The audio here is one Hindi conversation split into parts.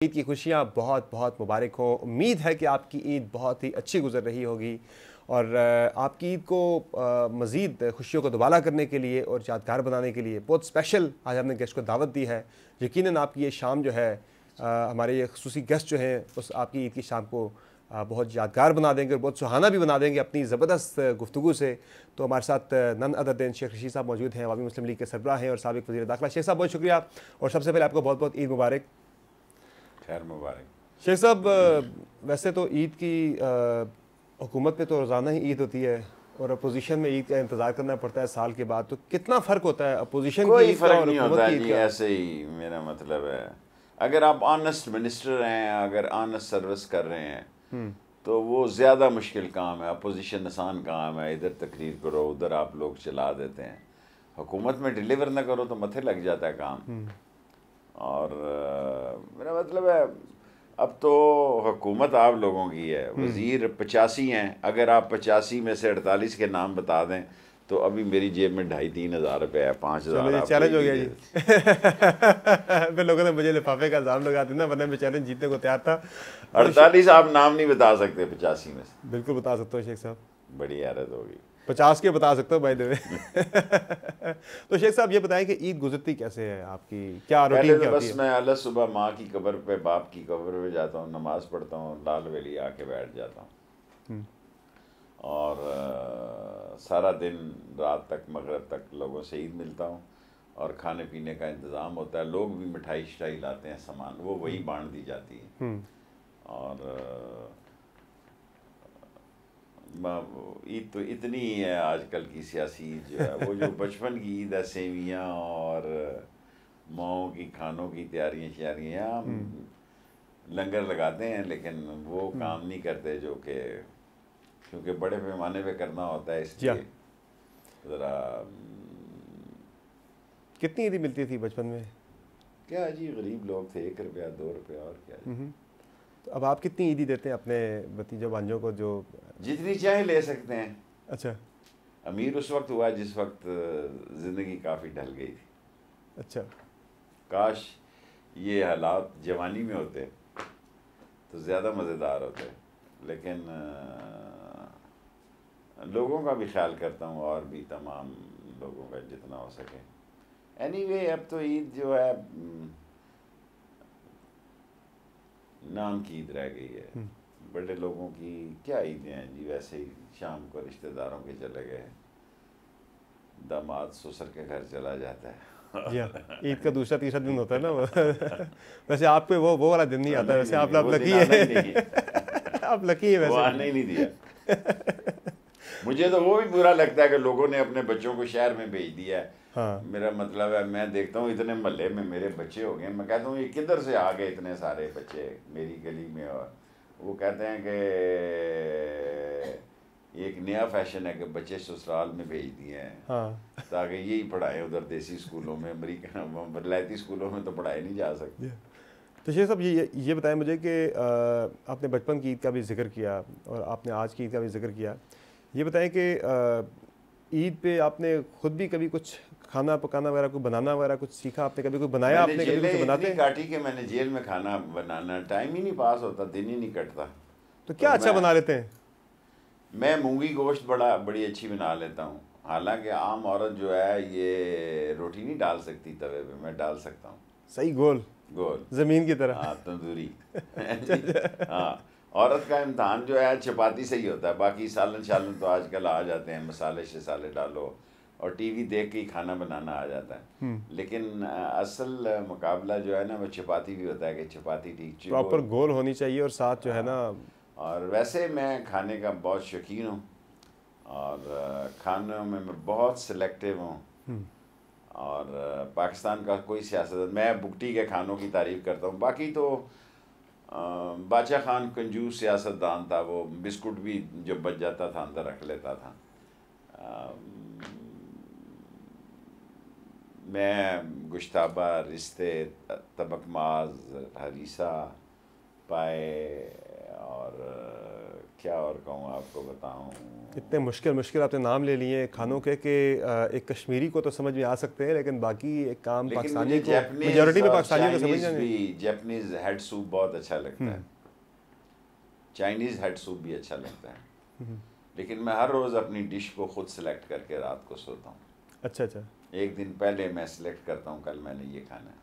ईद की खुशियाँ बहुत बहुत मुबारक हो। उम्मीद है कि आपकी ईद बहुत ही अच्छी गुजर रही होगी और आपकी ईद को मज़ीद खुशियों को दुबाला करने के लिए और यादगार बनाने के लिए बहुत स्पेशल आज हमने गेस्ट को दावत दी है। यकीनन आपकी ये शाम जो है हमारे ये खुसूसी गेस्ट जो हैं उस आपकी ईद की शाम को बहुत यादगार बना देंगे और बहुत सुहाना भी बना देंगे अपनी ज़बरदस्त गुफ्तगू से। तो हमारे साथ none other than Sheikh Rashid sahab मौजूद हैं, अवामी मुस्लिम लीग के सरबराह हैं और साबिक़ वज़ीर दाखिला। शेख साहब बहुत शुक्रिया और सबसे पहले आपको बहुत बहुत ईद मुबारक। खैर मुबारक। शेख साहब, वैसे तो ईद की हुकूमत पे तो रोज़ाना ही ईद होती है और अपोजिशन में ईद का इंतज़ार करना पड़ता है साल के बाद, तो कितना फ़र्क होता है अपोजिशन की कोई ईद का फ़र्क और नहीं हुकूमत होता की ईद जी, का? ऐसे ही मेरा मतलब है। अगर आप ऑनेस्ट मिनिस्टर हैं, अगर ऑनेस्ट सर्विस कर रहे हैं तो वो ज़्यादा मुश्किल काम है। अपोजिशन आसान काम है, इधर तकरीर करो उधर आप लोग चला देते हैं। हुकूमत में डिलीवर ना करो तो मथे लग जाता है काम। और मेरा मतलब है अब तो हुकूमत आप लोगों की है, वज़ीर 85 हैं। अगर आप 85 में से 48 के नाम बता दें तो अभी मेरी जेब में 2,500-3,000 रुपये है, 5,000 ये आप चैलेंज हो गया जी। फिर लोगों ने मुझे लिफाफे का इल्ज़ाम लगा दिया ना, वरना मैं चैलेंज जीतने को तैयार था। 48 आप नाम नहीं बता सकते 85 में से, बिल्कुल बता सकता हूँ शेख साहब, बड़ी हैरत होगी। 50 के बता सकता हूँ बाय द वे। तो शेख साहब ये बताएं कि ईद गुजरती कैसे है आपकी, क्या पहले रूटीन तो क्या होती बस है? मैं अलग सुबह माँ की कब्र पे, बाप की कब्र पे जाता हूँ, नमाज़ पढ़ता हूँ, लाल वेली आके बैठ जाता हूँ और सारा दिन रात तक मगरिब तक लोगों से ईद मिलता हूँ और खाने पीने का इंतज़ाम होता है। लोग भी मिठाई शिठाई लाते हैं, सामान वो वही बांट दी जाती है। और ईद तो इतनी ही है आजकल की सियासी ईद जो है, वो जो बचपन की ईद है, सेवियाँ और माओ की खानों की तैयारियाँ श्यारियाँ, लंगर लगाते हैं लेकिन वो काम नहीं करते जो कि क्योंकि बड़े पैमाने पे करना होता है, इसलिए ज़रा कितनी ईदी मिलती थी बचपन में? क्या जी, गरीब लोग थे, 1 रुपया 2 रुपया और क्या। तो अब आप कितनी ईदी देते हैं अपने भतीजों भांजों को जो? जितनी चाहे ले सकते हैं। अच्छा अमीर उस वक्त हुआ जिस वक्त ज़िंदगी काफ़ी ढल गई थी। अच्छा। काश ये हालात जवानी में होते तो ज़्यादा मज़ेदार होते, लेकिन लोगों का भी ख्याल करता हूँ और भी तमाम लोगों का जितना हो सके। एनीवे अब तो ईद जो है नाम की ईद रह गई है। बड़े लोगों की क्या ईदें हैं जी, वैसे ही शाम को रिश्तेदारों के चले गए, दामाद ससुर के घर चला जाता है। जी हाँ, ईद का दूसरा तीसरा दिन होता है ना वो। वैसे आप पे वो वाला दिन नहीं आता, वैसे आप लकी है। आप लकी है वो वैसे। आने ही नहीं दिया। मुझे तो वो भी बुरा लगता है कि लोगों ने अपने बच्चों को शहर में भेज दिया है। हाँ। मेरा मतलब है, मैं देखता हूँ इतने मोहल्ले में मेरे बच्चे हो गए, मैं कहता हूँ ये किधर से आ गए इतने सारे बच्चे मेरी गली में। और वो कहते हैं कि एक नया फैशन है कि बच्चे ससुराल में भेज दिए हैं, हाँ। ताकि यही पढ़ाएं उधर देसी स्कूलों में, अमेरिकन वलायती स्कूलों में तो पढ़ाई नहीं जा सकती। तो शेख साहब ये बताएं मुझे कि आपने बचपन की ईद का भी जिक्र किया और आपने आज की ईद का भी जिक्र किया। ये बताएं कि ईद पे आपने खुद भी कभी कुछ खाना पकाना वगैरह, कुछ बनाना वगैरह कुछ सीखा आपने? कभी कुछ बनाया आपने? कभी कुछ बनाते हैं? काटी कि मैंने जेल में खाना बनाना टाइम ही नहीं पास होता, दिन ही नहीं कटता। तो क्या अच्छा बना लेते हैं? मैं मूंगी गोश्त बड़ी अच्छी बना लेता हूँ। हालांकि आम औरत जो है ये रोटी नहीं डाल सकती तवे पे, मैं डाल सकता हूँ। सही गोल गोल ज़मीन की तरह। हाँ, तंदूरी। हाँ, औरत का इम्तहान जो है चपाती से ही होता है, बाकी सालन शालन तो आजकल आ जाते हैं, मसाले शसाले डालो और टीवी देख के ही खाना बनाना आ जाता है। लेकिन असल मुकाबला जो है ना वो चपाती भी होता है कि चपाती ठीक प्रॉपर गोल होनी चाहिए और साथ जो है ना। और वैसे मैं खाने का बहुत शौकीन हूँ और खानों में मैं बहुत सिलेक्टिव हूँ। और पाकिस्तान का कोई सियासत, मैं बुगटी के खानों की तारीफ़ करता हूँ। बाकी तो बादशाह खान कंजूस सियासतदान था, वो बिस्कुट भी जब बच जाता था अंदर रख लेता था। मैं गुश्ताबा, रिश्ते, तबक माज, हरीसा, पाए और क्या और कहूँ आपको बताऊँ। इतने मुश्किल मुश्किल आपने नाम ले लिए खानों के कि एक कश्मीरी को तो समझ में आ सकते हैं, लेकिन बाकी एक काम लेकिन पाकिस्तानी मुझे को, जापानीज मेजॉरिटी में और पाकिस्तानियों को समझ चाइनीज नहीं। भी, जापानीज हेड सूप बहुत अच्छा लगता है, चाइनीज हेड सूप भी अच्छा लगता है। लेकिन मैं हर रोज़ अपनी डिश को खुद सेलेक्ट करके रात को सोता हूँ। अच्छा अच्छा। एक दिन पहले मैं सिलेक्ट करता हूँ कल मैंने ये खाना है,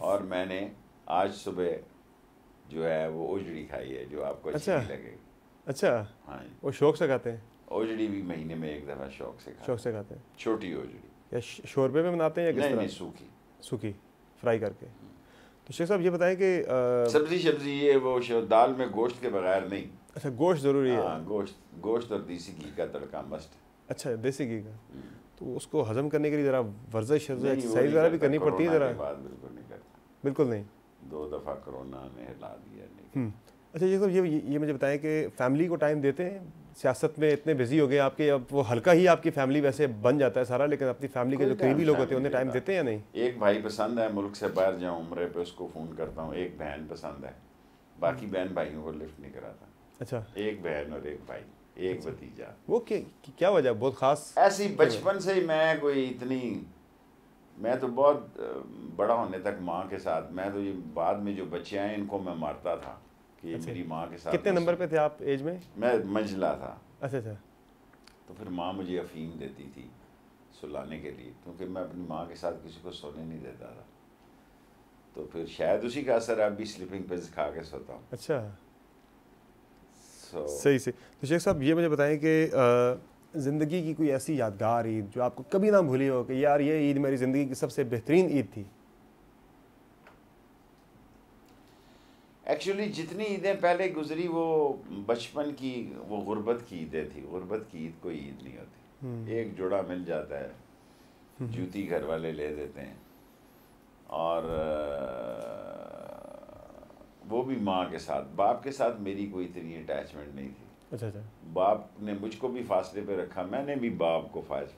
और मैंने आज सुबह जो है वो ओजड़ी खाई है जो आपको अच्छी नहीं लगेगी। अच्छा। हाँ, वो शौक से खाते हैं? ओजड़ी भी महीने में एक दफ़ा शौक से खाते हैं। छोटी ओजड़ी या शोरबे में बनाते हैं या किस तरह? नहीं, सूखी सूखी फ्राई करके। तो शेख साहब ये बताएं कि सब्जी ये वो दाल में गोश्त के बगैर नहीं। अच्छा, गोश्त ज़रूरी है? हाँ, गोश्त और देसी घी का तड़का मस्ट है। अच्छा, देसी घी का। तो उसको हजम करने के लिए ज़रा वर्जिश एक्सरसाइज वगैरह भी करनी पड़ती है ज़रा? बिल्कुल नहीं करता। बिल्कुल नहीं? 2 दफ़ा कोरोना ने हिला दिया। अच्छा, ये सब ये मुझे बताएं कि फैमिली को टाइम देते हैं? सियासत में इतने बिजी हो गए आपके, अब वो हल्का ही आपकी फैमिली वैसे बन जाता है सारा, लेकिन अपनी फैमिली के जो करीबी लोग होते हैं उन्हें टाइम देते हैं या नहीं? एक भाई पसंद है, मुल्क से बाहर जाऊँ उम्रे पे उसको फ़ोन करता हूँ। एक बहन पसंद है, बाकी बहन भाइयों को लिफ्ट नहीं कराता। अच्छा। एक बहन और एक भाई, एक भतीजा। वो क्या वजह? बहुत खास ऐसी बचपन से ही मैं कोई इतनी, मैं तो बहुत बड़ा होने तक माँ के साथ, मैं तो ये बाद में जो बच्चे आए इनको मैं मारता था कि अच्छा। मेरी माँ के साथ। कितने नंबर पे थे आप एज में? मैं मंझला था। अच्छा अच्छा। तो फिर माँ मुझे अफीम देती थी सुलाने के लिए, क्योंकि मैं अपनी माँ के साथ किसी को सोने नहीं देता था। तो फिर शायद उसी का असर अब भी स्लीपिंग पिल्स खा के सोता हूँ। अच्छा। सही से। तो शेख साहब ये मुझे बताएं कि ज़िंदगी की कोई ऐसी यादगार ईद जो आपको कभी ना भूली हो कि यार ये ईद मेरी ज़िंदगी की सबसे बेहतरीन ईद थी? एक्चुअली जितनी ईदें पहले गुजरी वो बचपन की, वो गुर्बत की ईदें थी। गुर्बत की ईद कोई ईद नहीं होती। एक जोड़ा मिल जाता है, जूती घर वाले ले देते हैं, और वो भी माँ के साथ। बाप के साथ मेरी कोई इतनी अटैचमेंट नहीं थी। अच्छा अच्छा। बाप ने मुझको भी फासले पे रखा, मैंने भी बाप को फासले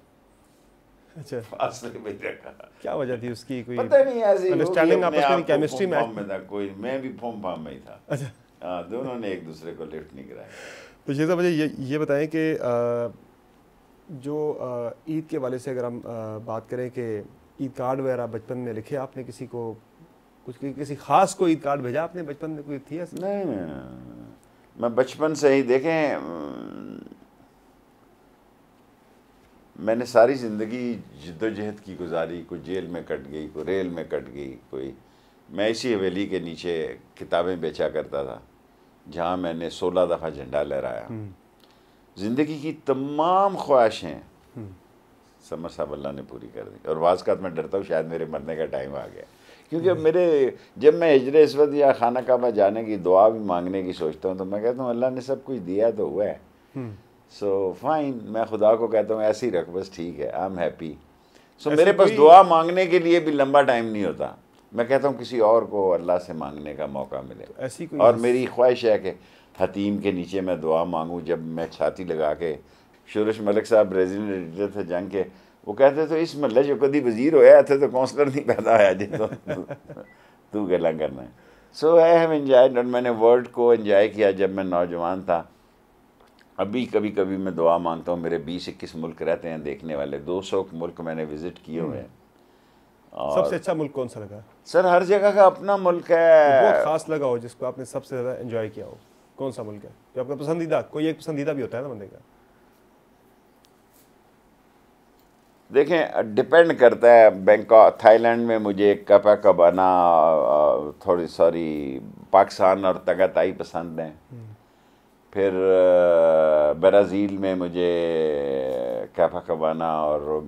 पे रखा। क्या वजह थी उसकी? कोई पता नहीं, ऐसे अंडरस्टैंडिंग आपस में, केमिस्ट्री में था कोई। मैं भी फॉर्म फार्म में ही था। अच्छा। हाँ, दोनों ने एक दूसरे को लिफ्ट नहीं कराया। तो शेख साहब मुझे ये बताएं कि जो ईद के वाले से अगर हम बात करें कि ईद कार्ड वगैरह बचपन में लिखे आपने किसी को, कुछ किसी खास को ईद कार्ड भेजा आपने बचपन में? कोई थी ऐसा? नहीं, मैं बचपन से ही, देखें, मैंने सारी ज़िंदगी जिद्दोजहद की गुजारी। कोई जेल में कट गई, कोई रेल में कट गई, कोई, मैं इसी हवेली के नीचे किताबें बेचा करता था जहाँ मैंने 16 दफ़ा झंडा लहराया। ज़िंदगी की तमाम ख्वाहिशें समर साहब अल्लाह ने पूरी कर दी। और वाज़ मैं डरता हूँ शायद मेरे मरने का टाइम आ गया, क्योंकि अब जब मैं हिजरे इस्वत या खाना काबा जाने की दुआ भी मांगने की सोचता हूँ तो मैं कहता हूँ अल्लाह ने सब कुछ दिया तो हुआ है, सो फाइन। मैं खुदा को कहता हूँ ऐसे ही रख, बस ठीक है, आई एम हैप्पी। सो मेरे पास दुआ मांगने के लिए भी लंबा टाइम नहीं होता। मैं कहता हूँ किसी और को अल्लाह से मांगने का मौका मिले। तो ऐसी कोई और मेरी ख्वाहिश है कि हतीम के नीचे मैं दुआ मांगूँ। जब मैं छाती लगा के, शुरश मलिक साहब प्रेजिडेंट एडिटर थे जंग के, वो कहते तो इस महल जो कभी वजीर होया थे तो काउंसलर नहीं पैदा होया जी, तो तू गला करना है। सो आई हैव एंजॉयड, और मैंने वर्ल्ड को एंजॉय किया जब मैं नौजवान था। अभी कभी कभी मैं दुआ मांगता हूँ। मेरे 20-21 मुल्क रहते हैं देखने वाले, 200 मुल्क मैंने विज़िट किए हुए हैं। और सबसे अच्छा मुल्क कौन सा लगा सर? हर जगह का अपना मुल्क है। बहुत खास लगा हो जिसको आपने सबसे ज़्यादा एंजॉय किया हो, कौन सा मुल्क है जो आपका पसंदीदा? कोई एक पसंदीदा भी होता है ना बंदे का। देखें, डिपेंड करता है। बैंकॉक, थाईलैंड में मुझे कपाकबाना, थोड़ी सॉरी पाकिस्तान और तगाताई पसंद हैं। फिर ब्राज़ील में मुझे कपाकबाना और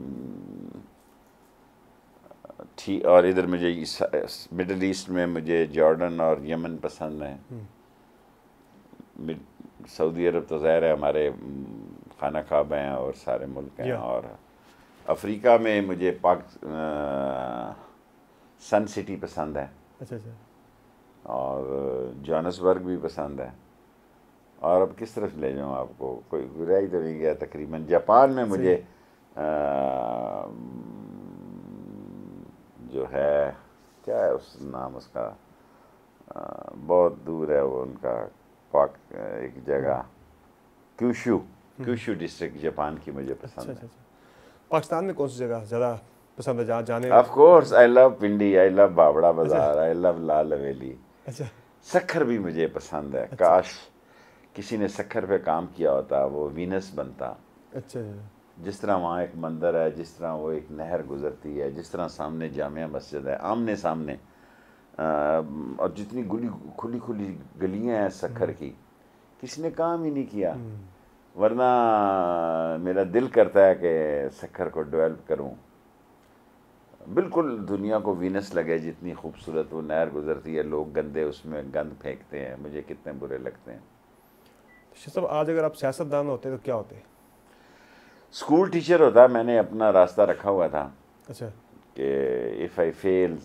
इधर मुझे मिडल ईस्ट में मुझे जॉर्डन और यमन पसंद हैं। सऊदी अरब तो ज़ाहिर है हमारे खाना ख्वाब हैं और सारे मुल्क हैं। और अफ्रीका में मुझे सन सिटी पसंद है। अच्छा अच्छा। और जोहान्सबर्ग भी पसंद है। और अब किस तरफ ले जाऊँ आपको, कोई रह ही तो नहीं गया तकरीबन। जापान में मुझे जो है, क्या है उस नाम उसका, बहुत दूर है वो, उनका पाक एक जगह क्यूशू, क्यूशू डिस्ट्रिक्ट जापान की मुझे पसंद है। पाकिस्तान में कौन सी जगह ज़्यादा पसंद है जहाँ जाने? Of course I love Pindi, I love Bawra Bazaar, I love लाल हवेली। अच्छा, सक्खर भी मुझे पसंद है। काश किसी ने सक्खर पे काम किया होता, वो वीनस बनता। अच्छा, जिस तरह वहाँ एक मंदिर है, जिस तरह वो एक नहर गुजरती है, जिस तरह सामने जामिया मस्जिद है आमने सामने, और जितनी खुली खुली गलियाँ हैं सक्खर की, किसी ने काम ही नहीं किया। वरना मेरा दिल करता है कि सक्खर को डेवलप करूं, बिल्कुल दुनिया को वीनस लगे, जितनी खूबसूरत वो नहर गुजरती है, लोग गंदे उसमें गंद फेंकते हैं, मुझे कितने बुरे लगते हैं। सब आज अगर आप सियासतदान होते तो क्या होते? स्कूल टीचर होता। मैंने अपना रास्ता रखा हुआ था। अच्छा, कि इफ़ आई फेल,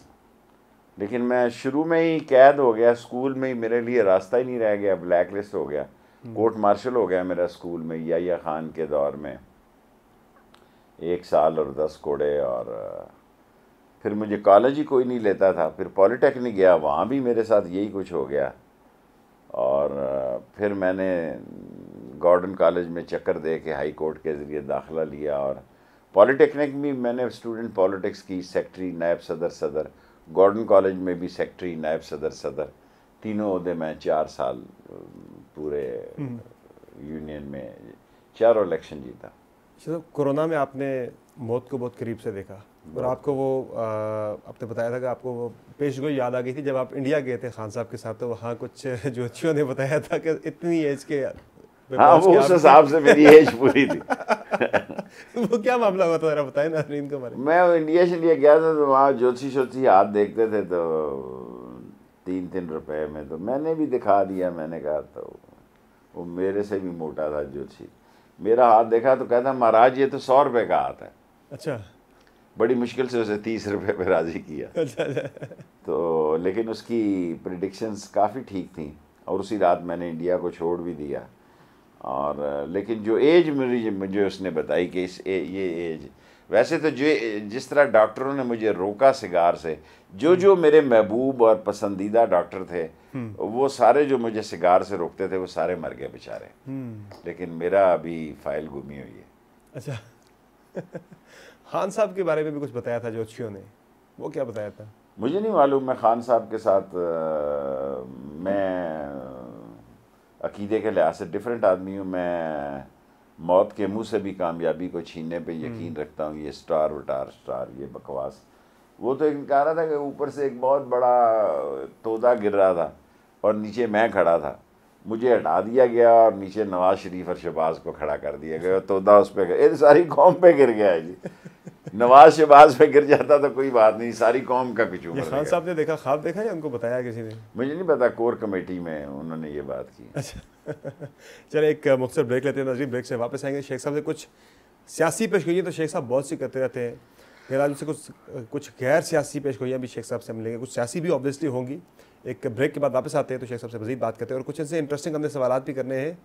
लेकिन मैं शुरू में ही कैद हो गया स्कूल में ही, मेरे लिए रास्ता ही नहीं रह गया, ब्लैक लिस्ट हो गया, कोर्ट मार्शल हो गया मेरा स्कूल में याया खान के दौर में, 1 साल और 10 कोड़े। और फिर मुझे कॉलेज ही कोई नहीं लेता था, फिर पॉलिटेक्निक गया, वहाँ भी मेरे साथ यही कुछ हो गया। और फिर मैंने गॉर्डन कॉलेज में चक्कर दे के हाई कोर्ट के ज़रिए दाखिला लिया, और पॉलिटेक्निक में मैंने स्टूडेंट पॉलिटिक्स की, सेक्रेटरी, नायब सदर, सदर। गॉर्डन कॉलेज में भी सेक्रेटरी, नायब सदर, सदर, तीनों ओहदे में 4 साल पूरे यूनियन में 4 इलेक्शन जीता। चलो, कोरोना में आपने मौत को बहुत करीब से देखा, और आपको वो आपने बताया था कि आपको वो पेशगोई याद आ गई थी जब आप इंडिया गए थे खान साहब के साथ, तो वहाँ कुछ ज्योतिषियों ने बताया था कि इतनी एज के, हाँ, वो उस हिसाब से मेरी एज पूरी थी। वो क्या मामला हुआ था, जरा बताएं नाज़रीन को। मैं इंडिया से लिए गया था, तो वहाँ ज्योतिषी हाथ देखते थे, तो 3-3 रुपए में तो मैंने भी दिखा दिया। मैंने कहा, तो वो मेरे से भी मोटा था ज्योतिषी, मेरा हाथ देखा तो कहता, महाराज ये तो 100 रुपये का हाथ है। अच्छा, बड़ी मुश्किल से उसे 30 रुपये पे राज़ी किया। अच्छा। तो लेकिन उसकी प्रिडिक्शंस काफ़ी ठीक थी, और उसी रात मैंने इंडिया को छोड़ भी दिया। और लेकिन जो एज मुझे उसने बताई कि ये एज, वैसे तो जिस तरह डॉक्टरों ने मुझे रोका सिगार से, जो मेरे महबूब और पसंदीदा डॉक्टर थे, वो सारे जो मुझे सिगार से रोकते थे, वो सारे मर गए बेचारे। लेकिन मेरा अभी फाइल गुमी हुई है। अच्छा। खान साहब के बारे में भी कुछ बताया था ज्योतिषियों ने, वो क्या बताया था? मुझे नहीं मालूम। मैं खान साहब के साथ मैं अकीदे के लिहाज से डिफरेंट आदमी हूँ। मैं मौत के मुंह से भी कामयाबी को छीनने पे यकीन रखता हूँ। ये स्टार वटार स्टार, ये बकवास। वो तो एक कह रहा था कि ऊपर से एक बहुत बड़ा तोता गिर रहा था और नीचे मैं खड़ा था, मुझे हटा दिया गया और नीचे नवाज शरीफ और शहबाज को खड़ा कर दिया गया। तोता उस पर, ये सारी कौम पे गिर गया है जी। नवाज शहबाज पे गिर जाता तो कोई बात नहीं, सारी कौम का कुछ उम्र। खान साहब ने देखा, ख्वाब देखा या उनको बताया किसी ने? मुझे नहीं पता, कोर कमेटी में उन्होंने ये बात की। अच्छा। चलिए एक मुख्तसर ब्रेक लेते हैं नाज़रीन, ब्रेक से वापस आएंगे। शेख साहब से कुछ सियासी पेशगोइयाँ तो शेख साहब बहुत सी करते रहते हैं, फिर आज उनसे कुछ गैर सियासी पेशगोइयाँ भी शेख साहब से मिलेंगे, कुछ सियासी भी ऑब्वियसली होंगी। एक ब्रेक के बाद वापस आते हैं तो शेख साहब से मज़ीद बात करते हैं, और कुछ ऐसे इंटरेस्टिंग हमने सवाल भी करने हैं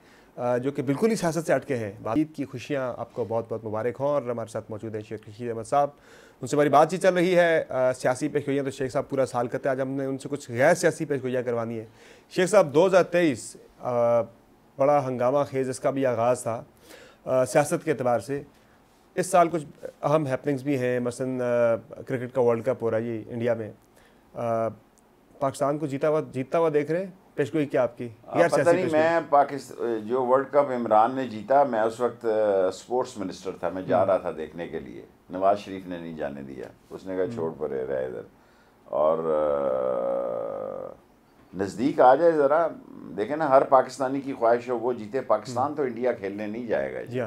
जो कि बिल्कुल ही सियासत से हटके हैं। ईद की खुशियाँ आपको बहुत बहुत मुबारक हों। और हमारे साथ मौजूद हैं शेख रशीद अहमद साहब, उनसे हमारी बातचीत चल रही है। सियासी पेशगोइयाँ तो शेख साहब पूरा साल करते हैं, आज हमने उनसे कुछ गैर सियासी पेशगोइयाँ करवानी है। शेख साहब, 2023 बड़ा हंगामा खेज इसका भी आगाज़ था सियासत के अतबार से। इस साल कुछ अहम हैपनिंग्स भी हैं, मसलन क्रिकेट का वर्ल्ड कप हो रहा है ये इंडिया में, पाकिस्तान को जीता हुआ देख रहे हैं। पेशगोई क्या आपकी? पता नहीं, मैं पाकिस्तान जो वर्ल्ड कप इमरान ने जीता, मैं उस वक्त स्पोर्ट्स मिनिस्टर था, मैं जा रहा था देखने के लिए। नवाज शरीफ ने नहीं जाने दिया, उसने कहा छोड़ पड़े रहे इधर। और नज़दीक आ जाए ज़रा, देखें ना, हर पाकिस्तानी की ख्वाहिश हो वो जीते। पाकिस्तान तो इंडिया खेलने नहीं जाएगा जी।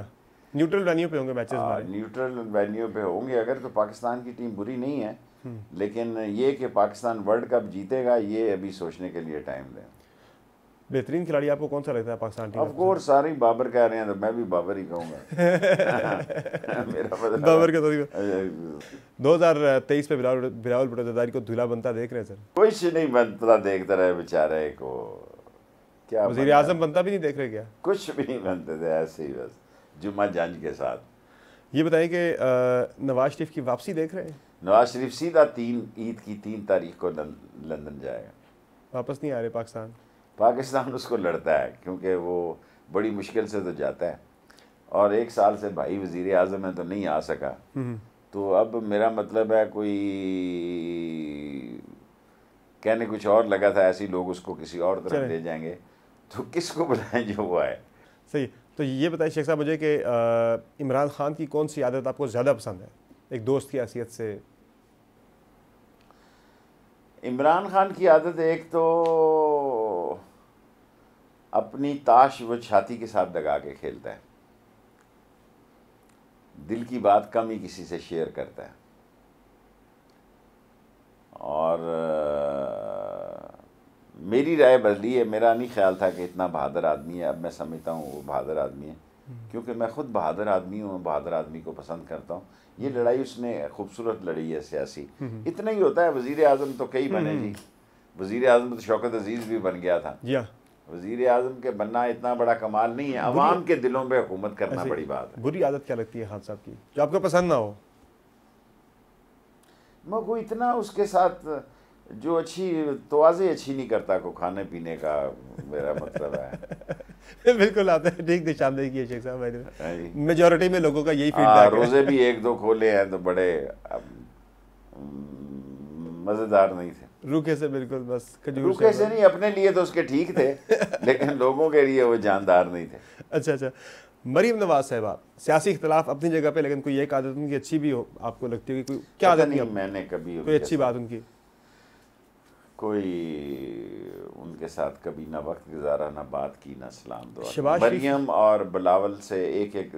न्यूट्रल वेन्यू पे होंगे मैचेस हमारे। न्यूट्रल वेन्यू पे होंगे अगर, तो पाकिस्तान की टीम बुरी नहीं है, लेकिन ये कि पाकिस्तान वर्ल्ड कप जीतेगा, ये अभी सोचने के लिए टाइम दें। बेहतरीन खिलाड़ी आपको कौन सा लगता है पाकिस्तान टीम? ऑफ कोर्स सारे बाबर कह रहे हैं, तो मैं भी बाबर ही कहूँगा। मेरा बाबर के 2023 में बिलावल भुट्टो जरदारी को दूल्हा बनता देख रहे हैं सर? कुछ नहीं बनता, देखते रहे बेचारे को। क्या वज़ीर आज़म बनता भी नहीं देख रहे क्या? कुछ भी नहीं बनते थे, ऐसे ही बस जुम्मा जंज के साथ। ये बताएं कि नवाज शरीफ की वापसी देख रहे हैं? नवाज शरीफ सीधा ईद की 3 तारीख को लंदन जाएगा। वापस नहीं आ रहे पाकिस्तान? पाकिस्तान उसको लड़ता है क्योंकि वो बड़ी मुश्किल से तो जाता है, और 1 साल से भाई वज़ीर आज़म है तो नहीं आ सका। तो अब मेरा मतलब है कोई कहने कुछ और लगा था, ऐसे लोग उसको किसी और तरफ ले जाएंगे, तो किसको बुलाएं जो वो आए। सही। तो ये बताइए शेख साहब मुझे कि इमरान खान की कौन सी आदत आपको ज़्यादा पसंद है एक दोस्त की हैसियत से? इमरान खान की आदत एक तो अपनी ताश वो छाती के साथ लगा के खेलता है, दिल की बात कम ही किसी से शेयर करता है, और मेरी राय बदली है। मेरा नहीं ख्याल था कि इतना बहादुर आदमी है, अब मैं समझता हूँ वो बहादुर आदमी है, क्योंकि मैं खुद बहादुर आदमी हूँ, बहादुर आदमी को पसंद करता हूँ। ये लड़ाई उसने खूबसूरत लड़ी है सियासी, इतना ही होता है। वज़ीर आज़म तो कई बने जी, वज़ीर आज़म तो शौकत अजीज़ भी बन गया था। वज़ीर आज़म के बनना इतना बड़ा कमाल नहीं है, अवाम के दिलों पे हुकूमत करना बड़ी बात है। बुरी आदत क्या लगती है खान साहब की जो आपको पसंद ना हो? मैं कोई इतना उसके साथ जो अच्छी तवाज़े अच्छी नहीं करता को खाने पीने का, मेरा मतलब है। बिल्कुल आपने ठीक निशानदेही की है शेख साहब, मैंने मेजॉरिटी में लोगों का यही फीडबैक है। रोज़े भी 1-2 खोले हैं तो बड़े मज़ेदार नहीं थे। रूखे से बिल्कुल बस रूखे से नहीं, अपने लिए तो उसके ठीक थे लेकिन लोगों के लिए वो जानदार नहीं थे। अच्छा। मरीम नवाज साहबा, सियासी इख्तलाफ अपनी जगह पे, लेकिन कोई एक आदत उनकी अच्छी भी हो आपको लगती है? कोई क्या आदत नहीं? मैंने कभी कोई अच्छी बात उनकी, कोई उनके साथ कभी ना वक्त गुजारा, ना बात की, ना सलाम दुआ। मरियम और बिलावल से एक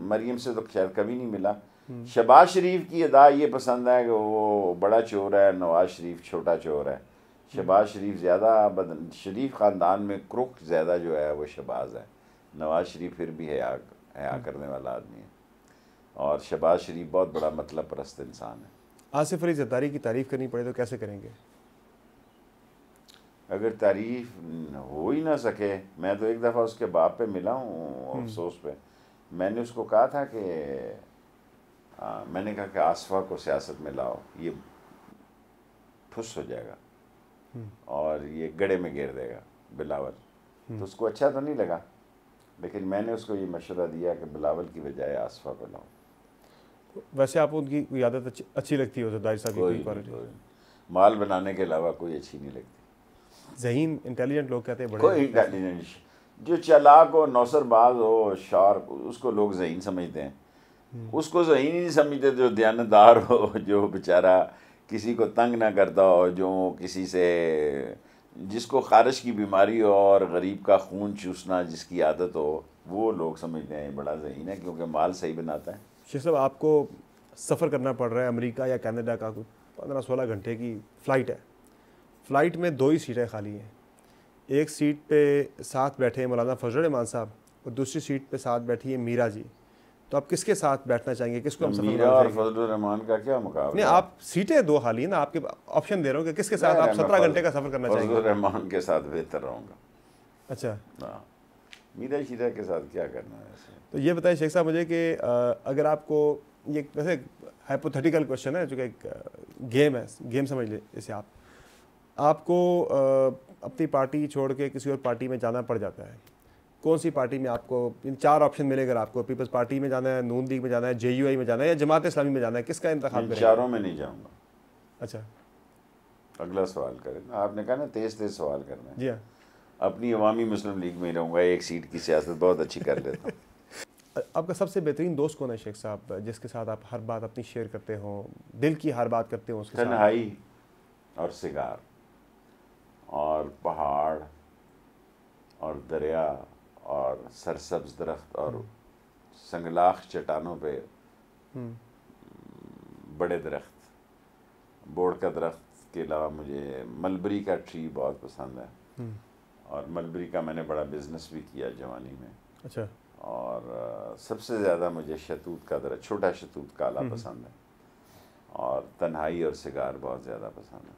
मरियम से तो खैर कभी नहीं मिला। शहबाज शरीफ की अदा ये पसंद है कि वो बड़ा चोर है, नवाज शरीफ छोटा चोर है। शहबाज शरीफ ज़्यादा शरीफ ख़ानदान में क्रुक ज़्यादा जो है वो शहबाज है, नवाज शरीफ फिर भी हया करने वाला आदमी है, और शहबाज शरीफ बहुत बड़ा मतलब परस्त इंसान है। आसिफ अली ज़रदारी की तारीफ़ करनी पड़े तो कैसे करेंगे? अगर तारीफ़ हो ही ना सके, मैं तो एक दफ़ा उसके बाप पे मिला हूँ अफसोस पे, मैंने उसको कहा था कि मैंने कहा कि आसफा को सियासत में लाओ, ये फुस हो जाएगा और ये गड़े में गिर देगा बिलावल। तो उसको अच्छा तो नहीं लगा, लेकिन मैंने उसको ये मशवरा दिया कि बिलावल की बजाय आसफा को लाओ। वैसे आपको उनकी कोई आदत अच्छी लगती हो ज़रदारी साहब की? कोई माल बनाने के अलावा कोई अच्छी नहीं लगती। ज़हीन इंटेलिजेंट लोग कहते हैं बड़े, कोई इंटेलिजेंट जो चालाक हो, नौसरबाज हो, शार्प, उसको लोग ज़हीन समझते हैं। उसको ज़हीन ही नहीं समझते जो दयानतदार हो, जो बेचारा किसी को तंग ना करता हो, जो किसी से जिसको खारिश की बीमारी हो और गरीब का खून चूसना जिसकी आदत हो, वो लोग समझते हैं बड़ा ज़हीन है, क्योंकि माल सही बनाता है। शेख साहब आपको सफ़र करना पड़ रहा है अमेरिका या कनाडा का, कोई 15-16 घंटे की फ़्लाइट है। फ़्लाइट में 2 ही सीटें खाली हैं, एक सीट पे साथ बैठे हैं मौलाना फजल रहमान साहब और दूसरी सीट पे साथ बैठी है मीरा जी। तो आप किसके साथ बैठना चाहेंगे? किसको हम सफर मीरा और फजल रहमान का क्या मुकाबला? नहीं, आप सीटें 2 खाली है ना, आपके ऑप्शन दे रहा हूँ कि किसके साथ आप 17 घंटे का सफ़र करना चाहेंगे? फजल रहमान के साथ बेहतर रहूँगा। अच्छा, हाँ, मीरा शीरा के साथ क्या करना है ऐसे? तो ये बताइए शेख साहब मुझे कि अगर आपको ये वैसे हाइपोथेटिकल क्वेश्चन है, जो कि एक गेम है, गेम समझ ले इसे आपको अपनी पार्टी छोड़ के किसी और पार्टी में जाना पड़ जाता है, कौन सी पार्टी में आपको? इन 4 ऑप्शन मिले अगर आपको, पीपल्स पार्टी में जाना है, नून लीग में जाना है, JUI में जाना है या जमात इस्लामी में जाना है, किसका इंतखाब करेंगे? चारों में नहीं जाऊँगा। अच्छा, अगला सवाल करें। आपने कहा ना तेज़ सवाल करना है। जी हाँ। अपनी अवामी मुस्लिम लीग में ही रहूँगा, एक सीट की सियासत बहुत अच्छी कर लेता हूँ। आपका सबसे बेहतरीन दोस्त कौन है शेख साहब, जिसके साथ आप हर बात अपनी शेयर करते हो, दिल की हर बात करते हो उसके साथ? तन्हाई और सिगार और पहाड़ और दरिया और सरसब्ज दरख्त और संगलाख चट्टानों पे बड़े दरख्त, बोड़ का दरख्त के अलावा मुझे मलबरी का ट्री बहुत पसंद है, और मलबरी का मैंने बड़ा बिजनेस भी किया जवानी में। अच्छा। और सबसे ज़्यादा मुझे शतूत का दरख्त, छोटा शतूत काला पसंद है, और तन्हाई और सिगार बहुत ज़्यादा पसंद है।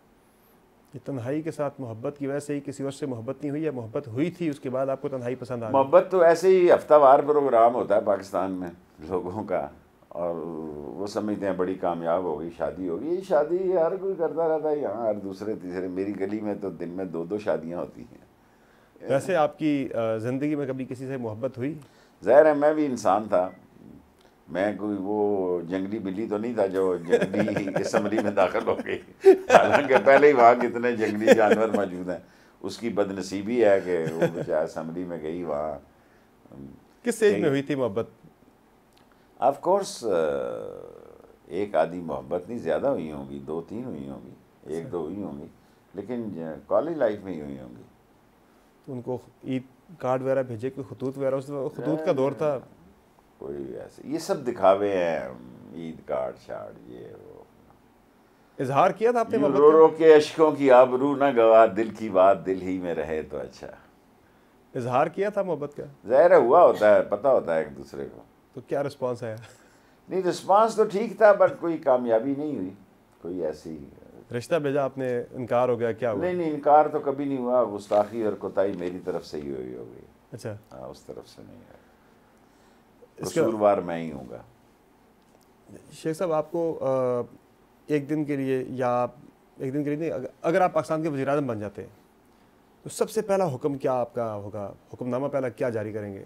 ये तन्हाई के साथ मोहब्बत की वजह से ही, किसी और से मोहब्बत नहीं हुई या मोहब्बत हुई थी उसके बाद आपको तन्हाई पसंद आ गई? मोहब्बत तो ऐसे ही हफ्तावार प्रोग्राम होता है पाकिस्तान में लोगों का, और वो समझते हैं बड़ी कामयाब हो गई, शादी होगी। ये शादी हर कोई करता रहता है यहाँ, हर दूसरे तीसरे। मेरी गली में तो दिन में 2-2 शादियाँ होती हैं। वैसे आपकी ज़िंदगी में कभी किसी से मोहब्बत हुई? ज़ाहिर है मैं भी इंसान था, मैं कोई वो जंगली बिल्ली तो नहीं था जो जंगली असम्बली में दाखिल हो गई। हालांकि पहले ही वहाँ कितने जंगली जानवर मौजूद हैं, उसकी बदनसीबी है कि वो बेचारा असम्बली में गई वहाँ। किस एज में हुई थी मोहब्बत? ऑफ कोर्स एक आधी मोहब्बत नहीं, ज़्यादा हुई होंगी, 2-3 हुई होंगी, 1-2 हुई होंगी, लेकिन कॉलेज लाइफ में ही हुई होंगी। तो उनको ईद कार्ड वगैरह भेजे, कोई खतूत वगैरह? उस खतूत का दौर था। कोई ऐसे ये सब दिखावे हैं, ईद कार्ड शार्ड ये वो। इजहार किया था आपने यूं मोहब्बत रो का? रो के अशकों की आबरू ना गवा, दिल की बात दिल ही में रहे तो अच्छा। इजहार किया था मोहब्बत का? ज़ाहिर है हुआ होता है, पता होता है एक दूसरे को। तो क्या रिस्पॉन्स आया? नहीं रिस्पांस तो ठीक था, बट कोई कामयाबी नहीं हुई, कोई ऐसी। रिश्ता भेजा आपने, इनकार हो गया, क्या हुआ? नहीं नहीं, इनकार तो कभी नहीं हुआ, गुस्ताखी और कोताही मेरी तरफ से ही हुई होगी। अच्छा, हाँ, उस तरफ से नहीं है, इसका कसूरवार मैं ही हूँगा। शेख साहब आपको एक दिन के लिए, या एक दिन के लिए नहीं, अगर आप पाकिस्तान के वज़ीर आज़म बन जाते हैं तो सबसे पहला हुक्म क्या आपका होगा? हुक्मनामा पहला क्या जारी करेंगे?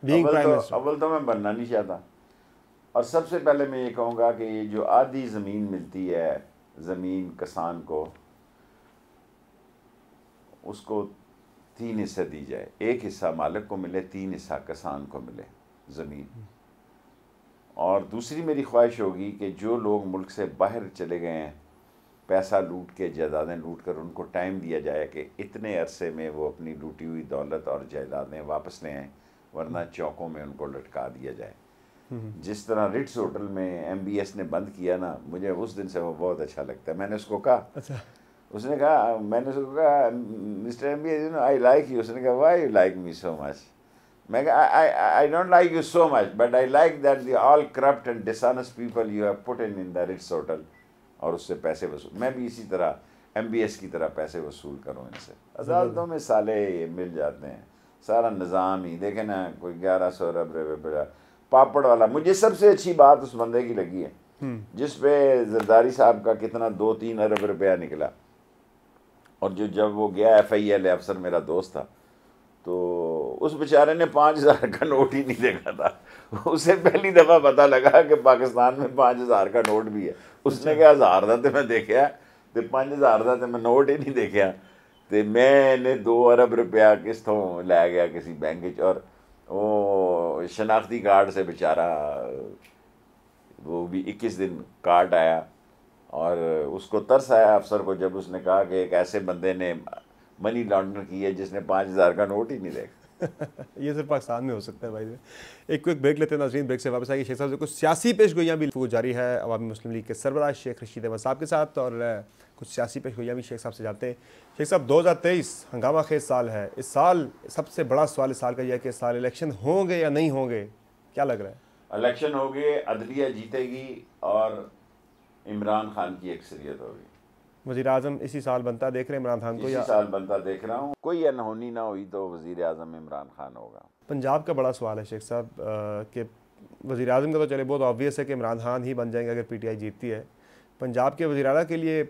Being prime minister. अव्वल तो मैं बनना नहीं चाहता, और सबसे पहले मैं ये कहूँगा कि ये जो आधी ज़मीन मिलती है ज़मीन किसान को, उसको 3 हिस्से दी जाए। 1 हिस्सा मालिक को मिले, 3 हिस्सा किसान को मिले ज़मीन। और दूसरी मेरी ख्वाहिश होगी कि जो लोग मुल्क से बाहर चले गए हैं, पैसा लूट के, जायदादें लूट कर, उनको टाइम दिया जाए कि इतने अरसे में वो अपनी लूटी हुई दौलत और जायदादें वापस ले आएँ, वरना चौकों में उनको लटका दिया जाए। जिस तरह रिट्स होटल में MBS ने बंद किया ना, मुझे उस दिन से वो बहुत अच्छा लगता है। मैंने उसको कहा, अच्छा, उसने कहा, मैंने उसको कहा mister MBS you know I like you. उसने कहा why you like me so much? मैं कहा I don't like you so much, but I like that the all corrupt and dishonest people you have put in the Ritz hotel, और उससे पैसे वसूल, मैं भी इसी तरह MBS की तरह पैसे वसूल करूँ इनसे। अदालतों में साले ये मिल जाते हैं, सारा निज़ाम ही देखे ना, कोई 1100 अरब रुपये पापड़ वाला। मुझे सबसे अच्छी बात उस बंदे की लगी है जिस पे जरदारी साहब का कितना 2-3 अरब रुपया निकला, और जो जब वो गया FIL अफसर मेरा दोस्त था, तो उस बेचारे ने 5000 का नोट ही नहीं देखा था। उसे पहली दफ़ा पता लगा कि पाकिस्तान में 5000 का नोट भी है। उसने कहा 1000 का तो मैं देखा, तो 5000 का तो मैं नोट ही नहीं देखा। तो मैंने 2 अरब रुपया किस्तों लै गया किसी बैंक, और वो शनाख्ती कार्ड से बेचारा, वो भी 21 दिन कार्ड आया, और उसको तरस आया अफसर को जब उसने कहा कि एक ऐसे बंदे ने मनी लॉन्ड्रिंग की है जिसने 5000 का नोट ही नहीं देखा। ये सिर्फ पाकिस्तान में हो सकता है भाई। एक क्विक ब्रेक लेते हैं नाज़रीन, ब्रेक से वापस आएगी। शेख साहब से कुछ सियासी पेशगोइयाँ भी जारी है अवामी मुस्लिम लीग के सरबराह शेख रशीद अहमद साहब के साथ, और कुछ सियासी पेशगोइयाँ भी शेख साहब से जानते हैं। शेख साहब, 2023 हंगामा खेज साल है। इस साल सबसे बड़ा सवाल इस साल का यह है कि इस साल इलेक्शन होंगे या नहीं होंगे, क्या लग रहा है? इलेक्शन हो गए, अदलिया जीतेगी और इमरान खान की अक्सरियत होगी। वज़ीर आज़म इसी साल बनता देख रहे हैं इमरान खान को, इसी या साल बनता देख रहा हूँ? कोई अनहोनी ना हुई तो वज़ीर आज़म इमरान खान होगा। पंजाब का बड़ा सवाल है शेख साहब कि वज़ीर आज़म का तो चले बहुत ऑब्वियस है कि इमरान खान ही बन जाएंगे अगर PTI जीतती है। पंजाब के वज़ीर आला के लिए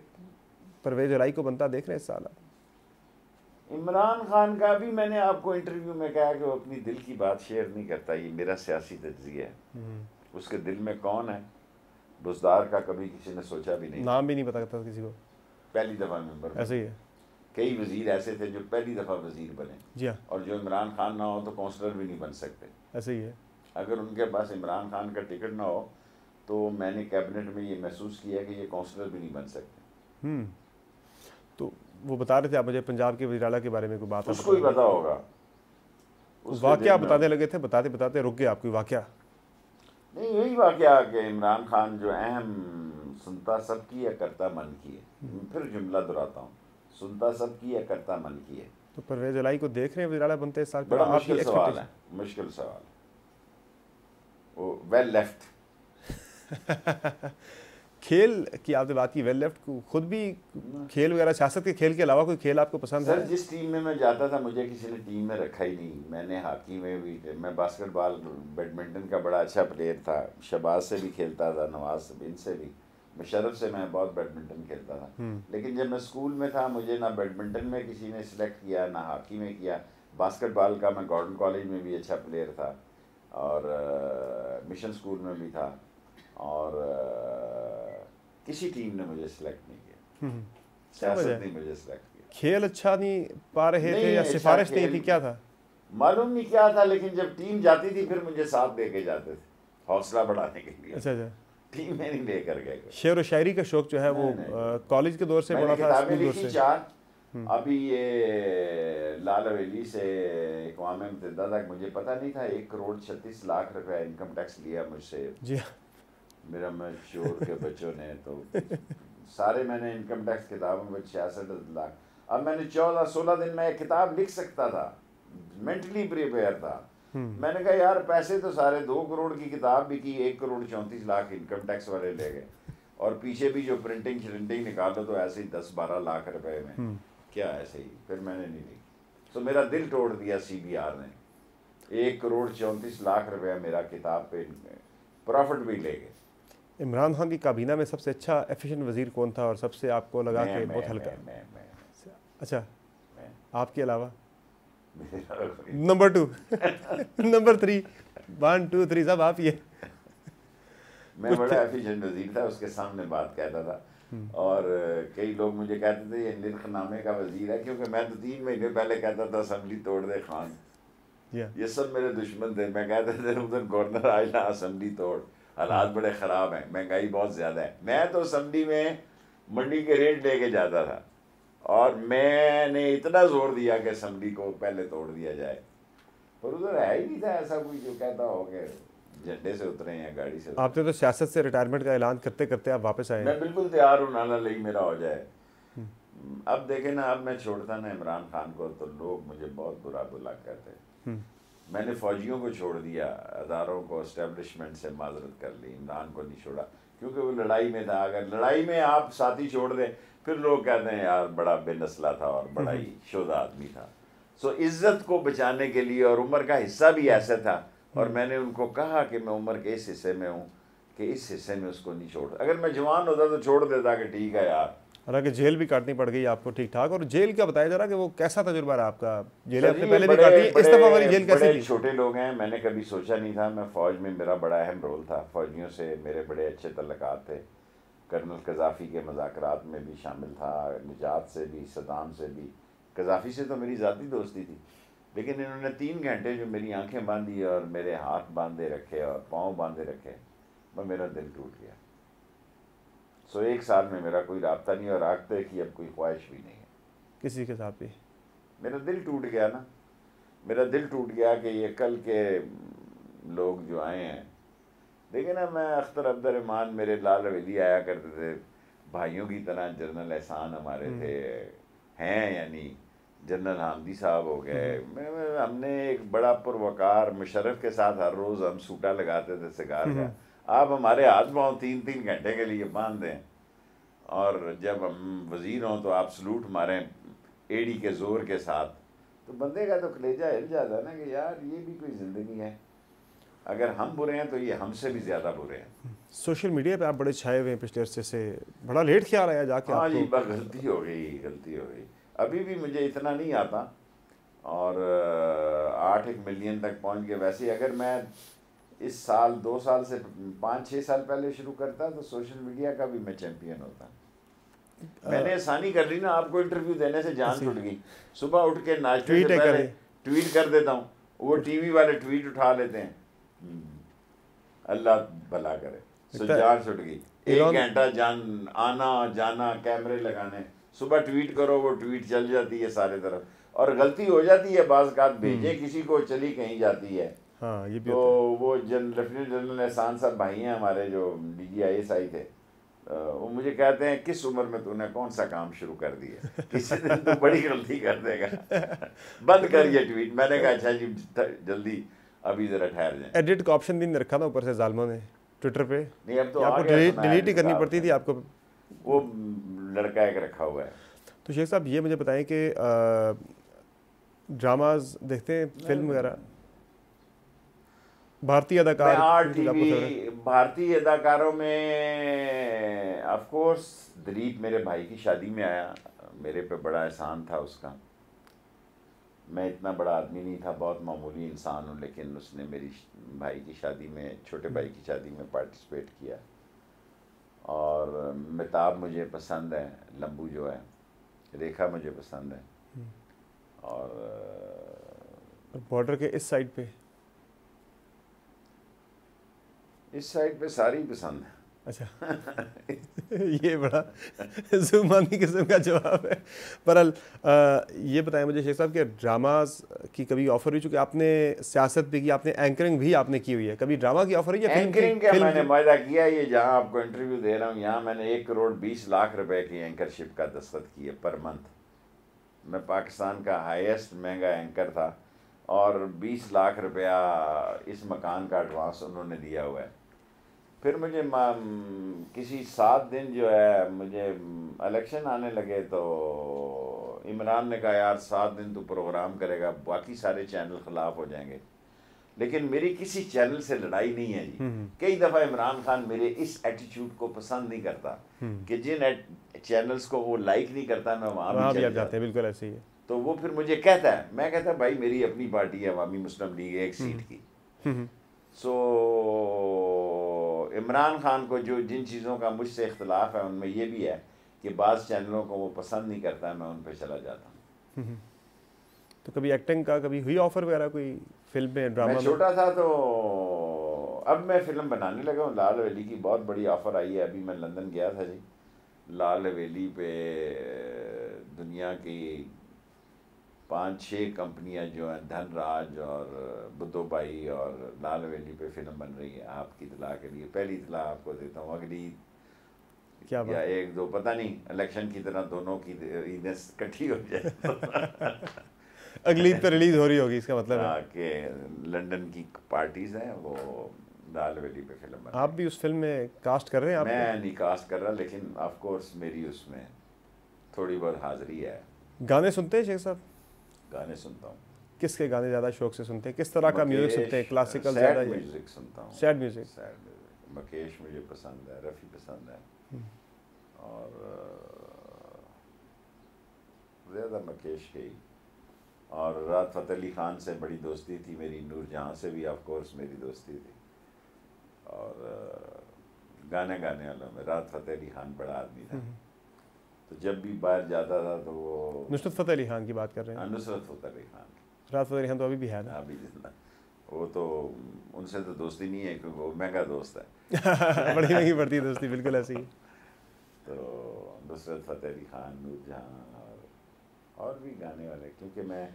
परवेज़ इलाही को बनता देख रहे हैं इस साल? इमरान खान का भी मैंने आपको इंटरव्यू में कहा कि वो अपनी दिल की बात शेयर नहीं करता, ये मेरा सियासी तज्ज़िया है। उसके दिल में कौन है, बुज़दार का कभी किसी ने सोचा भी नहीं, नाम भी नहीं पता करता किसी को, पहली दफ़ा मेंबर। ऐसे ही है। कई वज़ीर ऐसे थे जो पहली दफ़ा वज़ीर बने, जी हाँ, और जो इमरान खान ना हो तो काउंसलर भी नहीं बन सकते। ऐसे ही है। अगर उनके पास इमरान खान का टिकट ना हो तो मैंने कैबिनेट में ये महसूस किया कि ये काउंसलर भी नहीं बन सकते। तो वो बता रहे थे आप मुझे पंजाब के वज़ीर आला के बारे में कोई बात? उसको ही पता होगा। वाक़या बताने लगे थे, बताते बताते रुक गए आपकी वाक़या? नहीं, यही वाक़या कि इमरान खान जो अहम सुनता सबकी है करता मन की है। फिर जुमला दोहराता हूँ, सुनता सबकी है करता मन की है। तो परवेज़ इलाही को देख रहे हैं वज़ीर आला बनते इस साल? बड़ा मुश्किल सवाल है, मुश्किल सवाल। वो वेल लेफ्ट खेल की आपने बात की, वेल लेफ्ट को खुद भी खेल वगैरह, सियासत के खेल के अलावा कोई खेल आपको पसंद है? सर, जिस टीम में मैं जाता था मुझे किसी ने टीम में रखा ही नहीं। मैंने हॉकी में भी, मैं बास्केटबॉल बैडमिंटन का बड़ा अच्छा प्लेयर था, शहबाज से भी खेलता था, नवाज इनसे भी। मुशर्रफ से मैं बहुत बैडमिंटन खेलता था, लेकिन जब मैं स्कूल में था मुझे ना बैडमिंटन में किसी ने सिलेक्ट किया ना हॉकी में किया। बास्केटबॉल का मैं गॉर्डन कॉलेज में भी अच्छा प्लेयर था और मिशन स्कूल में भी था, और किसी टीम ने मुझे सिलेक्ट नहीं किया, सियासत ने मुझे सिलेक्ट किया। खेल अच्छा नहीं पा रहे थे या सिफारिश नहीं थी, क्या था मालूम नहीं क्या था, लेकिन जब टीम जाती थी फिर मुझे साथ लेके जाते थे हौसला बढ़ाने के लिए। अच्छा अच्छा, टीम में नहीं लेकर गए। शेर व शायरी का शौक जो है वो कॉलेज के दौर से बड़ा था, स्कूल दौर से? 4 अभी ये लाल हवेली से इक़वाम मुत्तहिदा तक मुझे पता नहीं था 1 करोड़ 36 लाख रुपए इनकम टैक्स लिया मुझसे जी, मेरा मशहूर के बच्चों ने। तो सारे मैंने इनकम टैक्स किताबों में 66 लाख। अब मैंने 14-16 दिन में एक किताब लिख सकता था, मेंटली प्रिपेयर था। मैंने कहा यार पैसे तो सारे 2 करोड़ की किताब भी की, 1 करोड़ 34 लाख इनकम टैक्स वाले ले गए, और पीछे भी जो प्रिंटिंग श्रिंटिंग निकालो तो ऐसे ही 10-12 लाख रुपए में क्या ऐसे ही। फिर मैंने नहीं ली, तो मेरा दिल तोड़ दिया CBR ने। 1 करोड़ 34 लाख रुपया मेरा किताब पे प्रॉफिट भी ले गए। इमरान खान की काबीना में सबसे अच्छा एफिशिएंट वजीर कौन था और सबसे आपको लगा कि बहुत हल्का? अच्छा, आपके अलावा नंबर 2 नंबर 3 1 2 3 सब आप ये? मैं बड़ा एफिशिएंट वजीर था, उसके सामने बात कहता था, और कई लोग मुझे कहते थे ये निर्खनामे का वजीर है, क्योंकि मैं तो 3 महीने पहले कहता था असेंबली तोड़ दे खान। ये सब मेरे दुश्मन थे। मैं कहते थे उधर गवर्नर आज ना असेंबली तोड़, हालात बड़े ख़राब हैं, महंगाई बहुत ज़्यादा है। मैं तो असेंबली में मंडी के रेट लेके जाता था, और मैंने इतना जोर दिया कि असेंबली को पहले तोड़ दिया जाए, पर उधर है ही नहीं था ऐसा कोई जो कहता हो कि झंडे से उतरे हैं, गाड़ी से। आपने तो सियासत से रिटायरमेंट का ऐलान करते करते आप वापस आए। मैं बिल्कुल तैयार हूँ, नाना लई मेरा हो जाए। अब देखे ना, अब मैं छोड़ता ना इमरान खान को तो लोग मुझे बहुत बुरा बुला कहते। मैंने फौजियों को छोड़ दिया, अदारों को, एस्टेब्लिशमेंट से माजरत कर ली, इमरान को नहीं छोड़ा क्योंकि वो लड़ाई में था। अगर लड़ाई में आप साथी छोड़ दें फिर लोग कहते हैं यार बड़ा बेनस्ला था और बड़ा ही शुदा आदमी था। सो इज्जत को बचाने के लिए, और उम्र का हिस्सा भी ऐसा था, और मैंने उनको कहा कि मैं उम्र के इस हिस्से में हूँ कि इस हिस्से में उसको नहीं छोड़। अगर मैं जवान होता तो छोड़ देता कि ठीक है यार। हालांकि जेल भी काटनी पड़ गई आपको, ठीक ठाक। और जेल क्या बताया जा रहा कि वो कैसा तजुर्बा रहा आपका? जेल आपने पहले भी काटी, इस दफा वाली जेल कैसी थी? छोटे लोग हैं, मैंने कभी सोचा नहीं था। मैं फौज में, मेरा बड़ा अहम रोल था, फौजियों से मेरे बड़े अच्छे तल्लुकात थे। कर्नल कज़ाफ़ी के मुज़ाकरात में भी शामिल था, निजात से भी, सदाम से भी। कज़ाफ़ी से तो मेरी ज़ाती दोस्ती थी, लेकिन इन्होंने 3 घंटे जो मेरी आंखें बांधी और मेरे हाथ बांधे रखे और पाँव बांधे रखे, वह मेरा दिल टूट गया। सो 1 साल में मेरा कोई राब्ता नहीं, और राब्ते की अब कोई ख्वाहिश भी नहीं है किसी के साथ भी। मेरा दिल टूट गया ना, मेरा दिल टूट गया कि ये कल के लोग जो आए हैं, देखे ना, मैं अख्तर अब्दुर्रहमान मेरे लाल हवेली आया करते थे, भाइयों की तरह। जनरल एहसान हमारे थे, हैं यानी जनरल हामदी साहब हो गए। हमने एक बड़ा पुरवकार मुशर्रफ के साथ हर रोज़ हम सूटा लगाते थे सिगार का। आप हमारे हाथ पाँव 3-3 घंटे के लिए बांध दें, और जब हम वज़ीर हों तो आप सलूट मारें एड़ी के ज़ोर के साथ, तो बंदे का तो कलेजा हिल जाता है ना कि यार ये भी कोई ज़िंदगी है। अगर हम बुरे हैं तो ये हमसे भी ज़्यादा बुरे हैं। सोशल मीडिया पे आप बड़े छाए हुए हैं पिछले अरसे से, बड़ा लेट ख्याल आया जाके हाँ आपको? जी, गलती हो गई। अभी भी मुझे इतना नहीं आता, और 8-1 मिलियन तक पहुंच गए। वैसे अगर मैं इस साल 2 साल से 5-6 साल पहले शुरू करता तो सोशल मीडिया का भी मैं चैंपियन होता। मैंने आसानी कर ली ना, आपको इंटरव्यू देने से जान छूट गई। सुबह उठ के नाश्ते से पहले ट्वीट कर देता हूँ, वो टीवी वाले ट्वीट उठा लेते हैं। अल्लाह भला करे, सो जान छूट गई। 1 घंटा जान आना जाना, कैमरे लगाने, सुबह ट्वीट करो, वो ट्वीट चल जाती है सारे तरफ, और गलती हो जाती है बाज़ का, भेजे किसी को चली कहीं जाती है। हाँ, ये भी तो वो लेफ्टिनेंट जनरल एहसान साहब भाई हैं हमारे, जो DGISI थे, वो मुझे कहते हैं किस उम्र में तूने कौन सा काम शुरू कर दिया, किसी दिन तू बड़ी गलती कर देगा, बंद कर ये ट्वीट। मैंने कहा अच्छा जी जल्दी, अभी जरा ठहर जाए। एडिट का ऑप्शन भी नहीं रखा था ऊपर से जालिमों ने ट्विटर पे? नहीं, अब तो आपको डिलीट ही करनी पड़ती थी आपको? वो लड़का एक रखा हुआ है। तो शेख साहब ये मुझे बताएं कि ड्रामाज देखते हैं, फिल्म वगैरह? भारतीय अदाकार, भारतीय अदाकारों में मैं ऑफ कोर्स दिलीप मेरे भाई की शादी में आया, मेरे पे बड़ा एहसान था उसका। मैं इतना बड़ा आदमी नहीं था, बहुत मामूली इंसान हूँ, लेकिन उसने मेरी भाई की शादी में, छोटे भाई की शादी में पार्टिसिपेट किया। और मिताब मुझे पसंद है, लंबू जो है, रेखा मुझे पसंद है। और बॉर्डर के इस साइड पे, इस साइड पे सारी पसंद है। अच्छा ये बड़ा जुबानी किस्म का जवाब है। बहरहाल ये बताएं मुझे शेख साहब कि ड्रामास की कभी ऑफर हुई, चूँकि आपने सियासत भी की, आपने एंकरिंग भी आपने की हुई है, कभी ड्रामा की ऑफर हुई या एंकरिंग का मैंने वायदा किया, ये जहाँ आपको इंटरव्यू दे रहा हूँ यहाँ मैंने 1 करोड़ 20 लाख रुपए की एंकरशिप का दस्तखत किए पर मंथ। मैं पाकिस्तान का हाईएस्ट महंगा एंकर था और 20 लाख रुपया इस मकान का एडवांस उन्होंने दिया हुआ है। फिर मुझे किसी 7 दिन जो है, मुझे इलेक्शन आने लगे तो इमरान ने कहा यार 7 दिन तू प्रोग्राम करेगा, बाकी सारे चैनल खिलाफ हो जाएंगे। लेकिन मेरी किसी चैनल से लड़ाई नहीं है जी। कई दफ़ा इमरान खान मेरे इस एटीट्यूड को पसंद नहीं करता कि जिन चैनल्स को वो लाइक नहीं करता मैं वहाँ भी चल जाता। बिल्कुल ऐसे ही है। तो वो फिर मुझे कहता है, मैं कहता भाई मेरी अपनी पार्टी है अवामी मुस्लिम लीग 1 सीट की। सो इमरान खान को जो जिन चीज़ों का मुझसे इख्तलाफ है उनमें ये भी है कि बाज़ चैनलों को वो पसंद नहीं करता है, मैं उन पर चला जाता हूँ। तो कभी एक्टिंग का कभी हुई ऑफर वगैरह कोई फिल्म में, ड्रामा में? मैं छोटा था तो अब मैं फ़िल्म बनाने लगा हूँ। लाल हवेली की बहुत बड़ी ऑफ़र आई है, अभी मैं लंदन गया था जी। लाल हवेली पे दुनिया की 5-6 कंपनियां जो हैं, धनराज और बुद्धो भाई और लाल हवेली पे फिल्म बन रही है। आपकी इतला के लिए पहली इतला आपको देता हूँ, अगली क्या या 1-2 पता नहीं, इलेक्शन की तरह दोनों की ईदें इकट्ठी हो जाए अगली ईद पर रिलीज हो रही होगी, इसका मतलब है कि लंदन की पार्टीज हैं वो लाल हवेली पे फिल्म बन। आप भी उस फिल्म में कास्ट कर रहे हैं? आप मैं नहीं कास्ट कर रहा, लेकिन ऑफ कोर्स मेरी उसमें थोड़ी बहुत हाजिरी है। गाने सुनते हैं शेख साहब? गाने सुनता हूँ। किसके गाने ज़्यादा शौक से सुनते हैं? किस तरह का म्यूजिक सुनते हैं? क्लासिकल ज़्यादा? म्यूजिक सुनता हूँ। Sad music? Sad music. Mukesh मुझे पसंद है, रफ़ी पसंद है और ज़्यादा मुकेश के ही। और राहत फ़तेह अली ख़ान से बड़ी दोस्ती थी मेरी, नूरजहाँ से भी ऑफ कोर्स मेरी दोस्ती थी। और गाने वालों में राहत फ़तेह अली ख़ान बड़ा आदमी था, तो जब भी बाहर जाता था तो वो। नुसरत फ़तेह अली ख़ान की बात कर रहे हैं? नुसरत फ़तेह अली ख़ान। राहत फ़तेह अली ख़ान तो अभी भी है ना? अभी जितना वो तो उनसे तो दोस्ती नहीं है क्योंकि वो महंगा दोस्त है बड़ी महंगी पड़ती है दोस्ती, बिल्कुल ऐसी ही। तो नुसरत फ़तेह अली ख़ान, नूरजहाँ और भी गाने वाले। क्योंकि मैं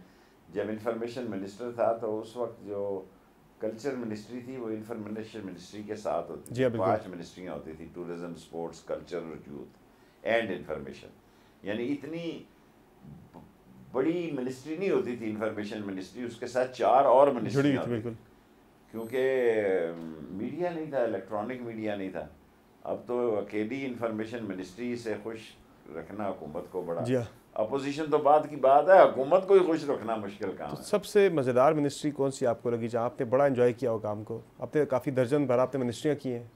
जब इंफॉर्मेशन मिनिस्टर था तो उस वक्त जो कल्चर मिनिस्ट्री थी वो इंफॉर्मेशन मिनिस्ट्री के साथ होती थी। 5 मिनिस्ट्रियाँ होती थी, टूरिज़म, स्पोर्ट्स, कल्चर और यूथ एंड इंफॉर्मेशन। यानी इतनी बड़ी मिनिस्ट्री नहीं होती थी इंफॉर्मेशन मिनिस्ट्री, उसके साथ 4 और मिनिस्ट्री होती थी। क्योंकि मीडिया नहीं था, इलेक्ट्रॉनिक मीडिया नहीं था। अब तो अकेली इंफॉर्मेशन मिनिस्ट्री से खुश रखना हुकूमत को बड़ा, अपोजिशन तो बात की बात है, हुकूमत को ही खुश रखना मुश्किल काम है। सबसे मज़ेदार मिनिस्ट्री कौन सी आपको लगी जहाँ आपने बड़ा एंजॉय किया हो काम को? आपने काफ़ी दर्जन भर आपने मिनिस्ट्रियाँ की हैं।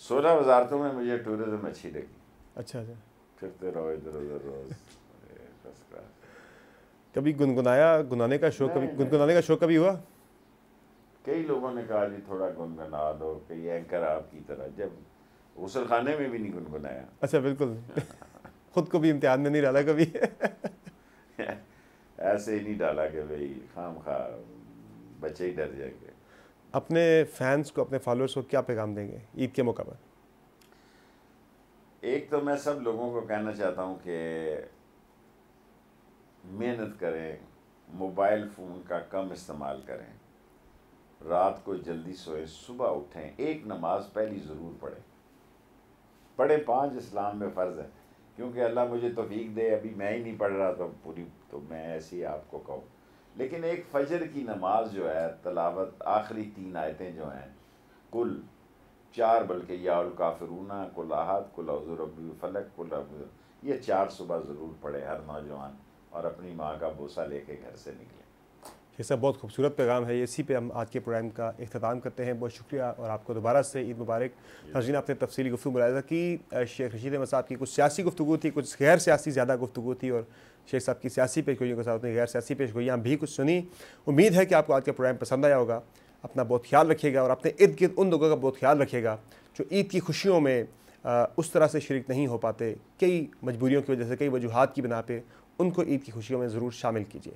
16 वजारतों में मुझे टूरिज्म अच्छी लगी। अच्छा अच्छा। फिरते रहो इधर उधर रोज। कभी गुनगुनाने का शौक, कभी गुनगुनाने का शौक कभी हुआ? कई लोगों ने कहा जी थोड़ा गुनगुना दो, कई एंकर आपकी तरह। जब गुसल खाने में भी नहीं गुनगुनाया। अच्छा, बिल्कुल खुद को भी इम्तिहान में नहीं डाला कभी? ऐसे ही नहीं डाला कि भाई खाम खा बच्चे ही डर जाएंगे। अपने फैंस को, अपने फॉलोअर्स को क्या पैगाम देंगे ईद के मौका पर? एक तो मैं सब लोगों को कहना चाहता हूँ कि मेहनत करें, मोबाइल फ़ोन का कम इस्तेमाल करें, रात को जल्दी सोएं, सुबह उठें, एक नमाज पहली ज़रूर पढ़ें 5 इस्लाम में फ़र्ज़ है। क्योंकि अल्लाह मुझे तौफीक दे, अभी मैं ही नहीं पढ़ रहा तो पूरी, तो मैं ऐसे ही आपको कहूँ। लेकिन एक फ़जर की नमाज जो है, तलावत, आखिरी 3 आयतें जो हैं, कुल 4 बल्कि या अल काफिरूना, कुल अहद, कुल औज़ु रब्बिल फलक, कुल, ये 4 सुबह ज़रूर पढ़े हर नौजवान, और अपनी माँ का बोसा लेके घर से निकले। ये सब बहुत खूबसूरत पैगाम है। इसी पे हम आज के प्रोग्राम का इख्तिताम करते हैं। बहुत शुक्रिया और आपको दोबारा से ईद मुबारक। नाज़रीन, आपने तफसीली गुफ्तगू मुलाहिज़ा की। शेख रशीद अहमद साहब की कुछ सियासी गुफ्तगू थी, कुछ गैर सियासी ज़्यादा गुफ्तगू थी, और शेख साहब की सियासी पेशगोइयों के साथ अपनी गैर सियासी पेशगोइयाँ भी कुछ सुनी। उम्मीद है कि आपको आज का प्रोग्राम पसंद आया होगा। अपना बहुत ख्याल रखिएगा और अपने इर्द गिर्द उन लोगों का बहुत ख्याल रखिएगा जो ईद की खुशियों में उस तरह से शरीक नहीं हो पाते, कई मजबूरियों की वजह से, कई वजूहात की बिना पे। उनको ईद की खुशियों में ज़रूर शामिल कीजिए।